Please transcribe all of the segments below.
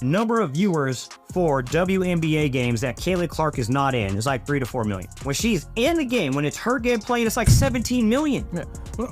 Number of viewers for WNBA games that CaitlinClark is not in is like 3 to 4 million. When she's in the game, when it's her game playing, it's like 17 million. Yeah.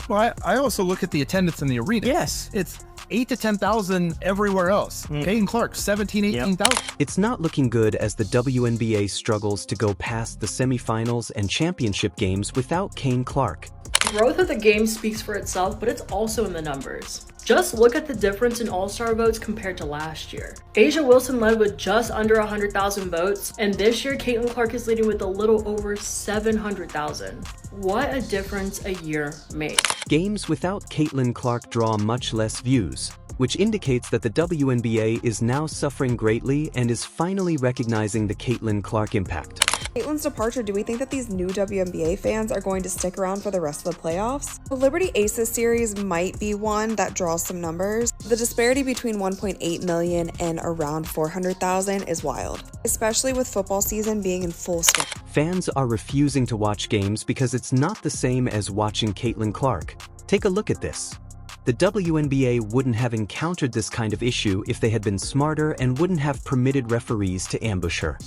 Well, I also look at the attendance in the arena. Yes. It's 8 to 10,000 everywhere else. CaitlinClark, 17, 18,000. It's not looking good as the WNBA struggles to go past the semifinals and championship games without CaitlinClark. Growth of the game speaks for itself, but it's also in the numbers. Just look at the difference in All-Star votes compared to last year. Asia Wilson led with just under 100,000 votes, and this year CaitlinClark is leading with a little over 700,000. What a difference a year makes. Games without CaitlinClark draw much less views, which indicates that the WNBA is now suffering greatly and is finally recognizing the CaitlinClark impact. Caitlin's departure, do we think that these new WNBA fans are going to stick around for the rest of the playoffs? The Liberty Aces series might be one that draws some numbers. The disparity between 1.8 million and around 400,000 is wild, especially with football season being in full swing. Fans are refusing to watch games because it's not the same as watching CaitlinClark. Take a look at this. The WNBA wouldn't have encountered this kind of issue if they had been smarter and wouldn't have permitted referees to ambush her.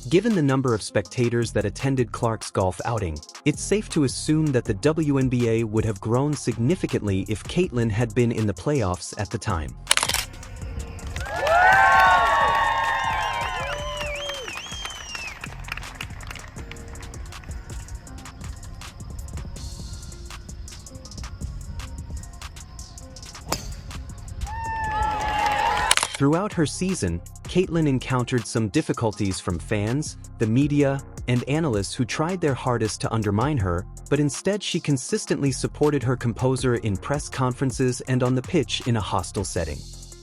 Given the number of spectators that attended Clark's golf outing, it's safe to assume that the WNBA would have grown significantly if Caitlin had been in the playoffs at the time. Throughout her season, Caitlin encountered some difficulties from fans, the media, and analysts who tried their hardest to undermine her, but instead she consistently supported her composure in press conferences and on the pitch in a hostile setting.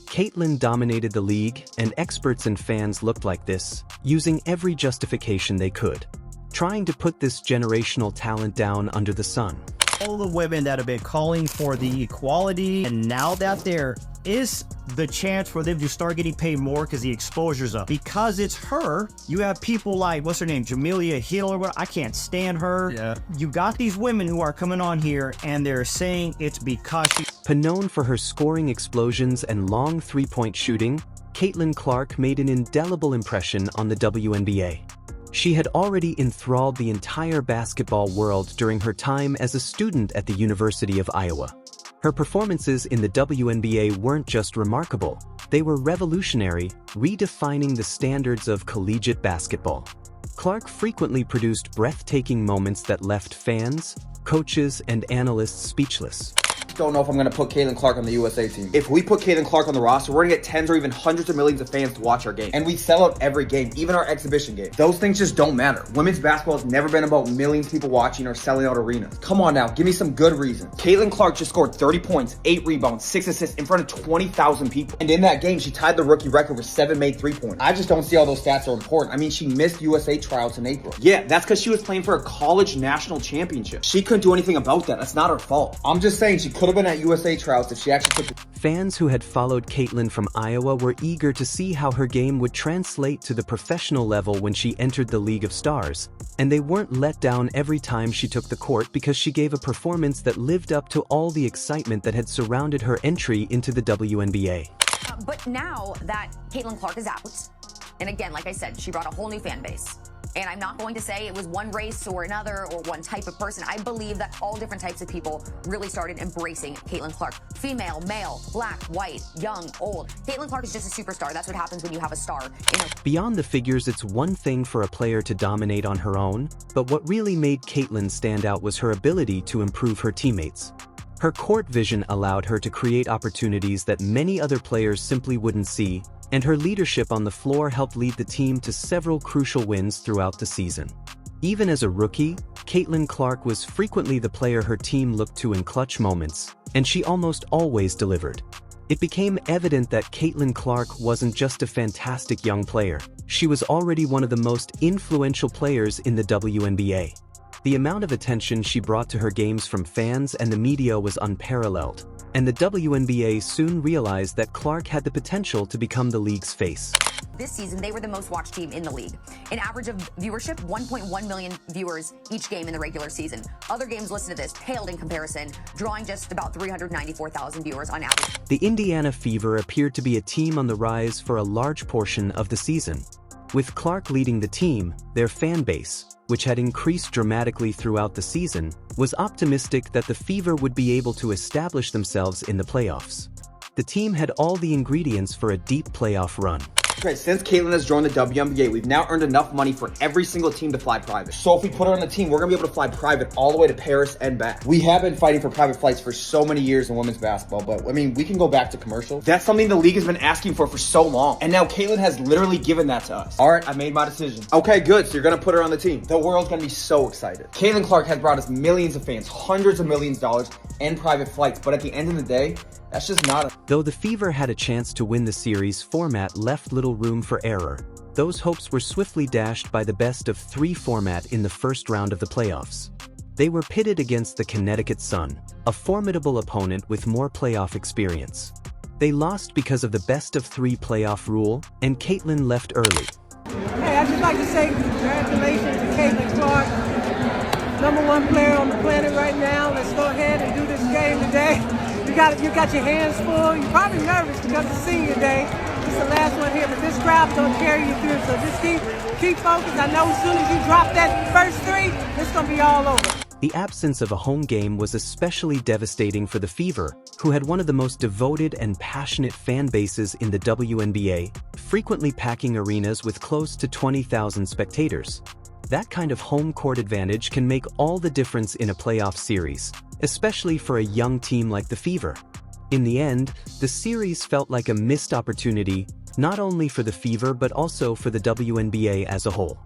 Caitlin dominated the league, and experts and fans looked like this, using every justification they could, trying to put this generational talent down under the sun. All the women that have been calling for the equality, and now that there is the chance for them to start getting paid more because the exposure's up. Because it's her, you have people like, what's her name, Jamelia Hill or what? I can't stand her. Yeah. You got these women who are coming on here and they're saying it's because she... Known for her scoring explosions and long three-point shooting, CaitlinClark made an indelible impression on the WNBA. She had already enthralled the entire basketball world during her time as a student at the University of Iowa. Her performances in the WNBA weren't just remarkable, they were revolutionary, redefining the standards of collegiate basketball. Clark frequently produced breathtaking moments that left fans, coaches, and analysts speechless. Don't know if I'm going to put CaitlinClark on the USA team. If we put CaitlinClark on the roster, we're going to get tens or even hundreds of millions of fans to watch our game. And we sell out every game, even our exhibition game. Those things just don't matter. Women's basketball has never been about millions of people watching or selling out arenas. Come on now, give me some good reasons. CaitlinClark just scored 30 points, 8 rebounds, 6 assists in front of 20,000 people. And in that game, she tied the rookie record with 7 made three-pointers. I just don't see how those stats are important. I mean, she missed USA tryouts in April. Yeah, that's because she was playing for a college national championship. She couldn't do anything about that. That's not her fault. I'm just saying she could have been at USA tryouts if she actually took the... Fans who had followed Caitlin from Iowa were eager to see how her game would translate to the professional level when she entered the League of Stars, and they weren't let down every time she took the court because she gave a performance that lived up to all the excitement that had surrounded her entry into the WNBA. But now that CaitlinClark is out, and again, like I said, she brought a whole new fan base. And I'm not going to say it was one race or another or one type of person. I believe that all different types of people really started embracing CaitlinClark. Female, male, black, white, young, old. CaitlinClark is just a superstar. That's what happens when you have a star. Beyond the figures, it's one thing for a player to dominate on her own, but what really made Caitlin stand out was her ability to improve her teammates. Her court vision allowed her to create opportunities that many other players simply wouldn't see, and her leadership on the floor helped lead the team to several crucial wins throughout the season. Even as a rookie, CaitlinClark was frequently the player her team looked to in clutch moments, and she almost always delivered. It became evident that CaitlinClark wasn't just a fantastic young player, she was already one of the most influential players in the WNBA. The amount of attention she brought to her games from fans and the media was unparalleled, and the WNBA soon realized that Clark had the potential to become the league's face. This season, they were the most watched team in the league. An average of viewership, 1.1 million viewers each game in the regular season. Other games, listen to this, paled in comparison, drawing just about 394,000 viewers on average. The Indiana Fever appeared to be a team on the rise for a large portion of the season. With Clark leading the team, their fan base, which had increased dramatically throughout the season, was optimistic that the Fever would be able to establish themselves in the playoffs. The team had all the ingredients for a deep playoff run. Okay, since Caitlin has joined the WNBA, we've now earned enough money for every single team to fly private. So if we put her on the team, we're gonna be able to fly private all the way to Paris and back. We have been fighting for private flights for so many years in women's basketball, but I mean, we can go back to commercial. That's something the league has been asking for so long. And now Caitlin has literally given that to us. All right, I made my decision. Okay, good, so you're gonna put her on the team. The world's gonna be so excited. CaitlinClark has brought us millions of fans, hundreds of millions of dollars, and private flights, but at the end of the day, that's just not. Though the Fever had a chance to win the series, format left little room for error. Those hopes were swiftly dashed by the best-of-3 format in the first round of the playoffs. They were pitted against the Connecticut Sun, a formidable opponent with more playoff experience. They lost because of the best-of-3 playoff rule, and Caitlin left early. Hey, I'd just like to say congratulations to CaitlinClark, #1 player on the planet right now. Let's go ahead and do this game today. You got your hands full. You're probably nervous because it's senior day. It's the last one here, but this crowd's gonna carry you through. So just keep focused. I know as soon as you drop that first 3, it's gonna be all over. The absence of a home game was especially devastating for the Fever, who had one of the most devoted and passionate fan bases in the WNBA, frequently packing arenas with close to 20,000 spectators. That kind of home court advantage can make all the difference in a playoff series, especially for a young team like the Fever. In the end, the series felt like a missed opportunity, not only for the Fever but also for the WNBA as a whole.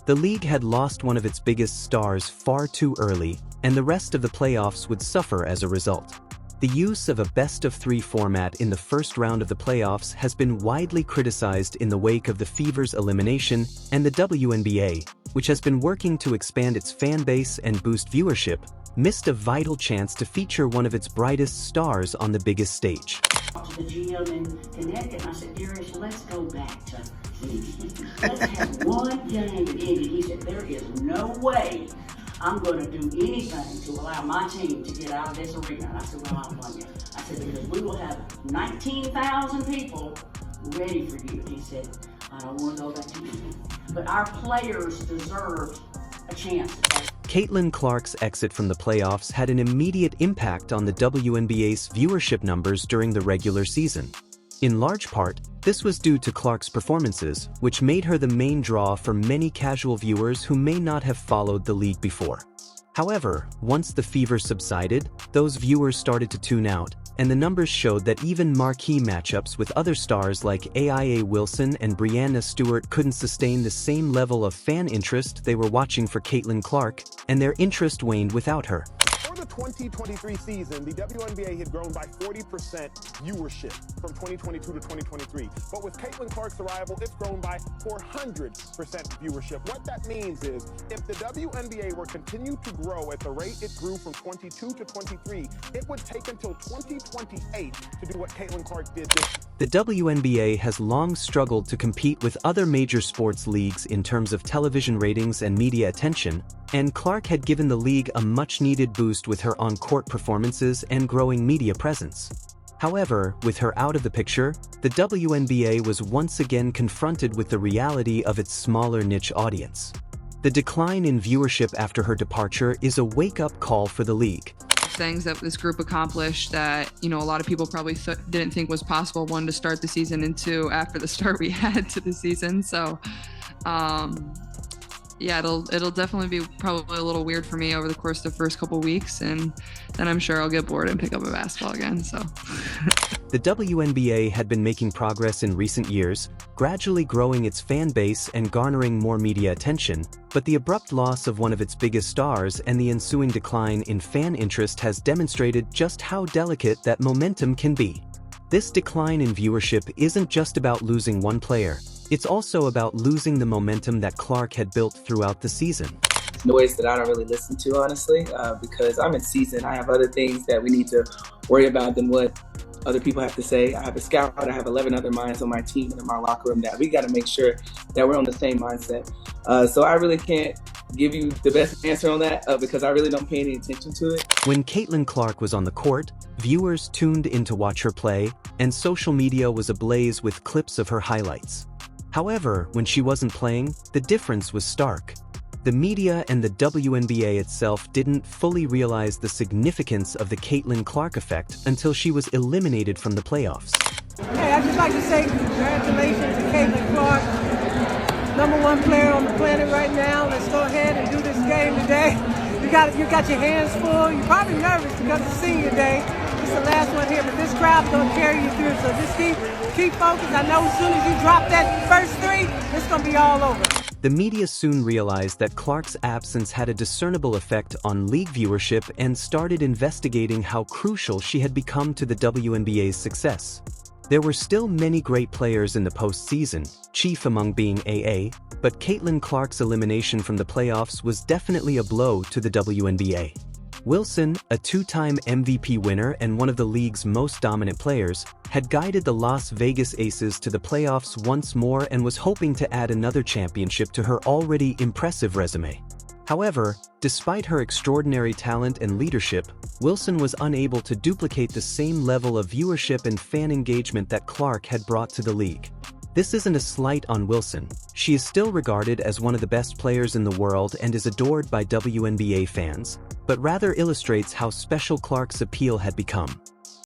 The league had lost one of its biggest stars far too early, and the rest of the playoffs would suffer as a result. The use of a best-of-3 format in the first round of the playoffs has been widely criticized in the wake of the Fever's elimination, and the WNBA, which has been working to expand its fan base and boost viewership, missed a vital chance to feature one of its brightest stars on the biggest stage. To the GM in Connecticut, and I said, Darius, let's go back to let's have one game in Indy. He said, there is no way I'm going to do anything to allow my team to get out of this arena. And I said, well, I'm on you. I said, because we will have 19,000 people ready for you. He said, I don't want to go back to Indy. But our players deserve a chance. CaitlinClark's exit from the playoffs had an immediate impact on the WNBA's viewership numbers during the regular season. In large part, this was due to Clark's performances, which made her the main draw for many casual viewers who may not have followed the league before. However, once the Fever subsided, those viewers started to tune out, and the numbers showed that even marquee matchups with other stars like AIA Wilson and Breanna Stewart couldn't sustain the same level of fan interest they were watching for CaitlinClark, and their interest waned without her. For the 2023 season, the WNBA had grown by 40% viewership from 2022 to 2023. But with CaitlinClark's arrival, it's grown by 400% viewership. What that means is, if the WNBA were continue to grow at the rate it grew from 22 to 23, it would take until 2028 to do what CaitlinClark did this. The WNBA has long struggled to compete with other major sports leagues in terms of television ratings and media attention, and Clark had given the league a much-needed boost with her on-court performances and growing media presence. However, with her out of the picture, the WNBA was once again confronted with the reality of its smaller niche audience. The decline in viewership after her departure is a wake-up call for the league. Things that this group accomplished that, a lot of people probably didn't think was possible, one, to start the season, and two, after the start we had to the season. So, yeah, it'll definitely be probably a little weird for me over the course of the first couple weeks, and then I'm sure I'll get bored and pick up a basketball again, so. The WNBA had been making progress in recent years, gradually growing its fan base and garnering more media attention, but the abrupt loss of one of its biggest stars and the ensuing decline in fan interest has demonstrated just how delicate that momentum can be. This decline in viewership isn't just about losing one player. It's also about losing the momentum that Clark had built throughout the season. Noise that I don't really listen to, honestly, because I'm in season. I have other things that we need to worry about than what other people have to say. I have a scout, I have 11 other minds on my team and in my locker room that we got to make sure that we're on the same mindset. So I really can't give you the best answer on that because I really don't pay any attention to it. When CaitlinClark was on the court, viewers tuned in to watch her play, and social media was ablaze with clips of her highlights. However, when she wasn't playing, the difference was stark. The media and the WNBA itself didn't fully realize the significance of the CaitlinClark effect until she was eliminated from the playoffs. Hey, I'd just like to say congratulations to CaitlinClark, #1 player on the planet right now. Let's go ahead and do this game today. You got your hands full. You're probably nervous because it's senior day. It's the last one here, but this crowd's gonna carry you through. So just keep focused. I know as soon as you drop that first three, it's gonna be all over. The media soon realized that Clark's absence had a discernible effect on league viewership and started investigating how crucial she had become to the WNBA's success. There were still many great players in the postseason, chief among being AA, but CaitlinClark's elimination from the playoffs was definitely a blow to the WNBA. Wilson, a two-time MVP winner and one of the league's most dominant players, had guided the Las Vegas Aces to the playoffs once more and was hoping to add another championship to her already impressive resume. However, despite her extraordinary talent and leadership, Wilson was unable to duplicate the same level of viewership and fan engagement that Clark had brought to the league. This isn't a slight on Wilson. She is still regarded as one of the best players in the world and is adored by WNBA fans, but rather illustrates how special Clark's appeal had become.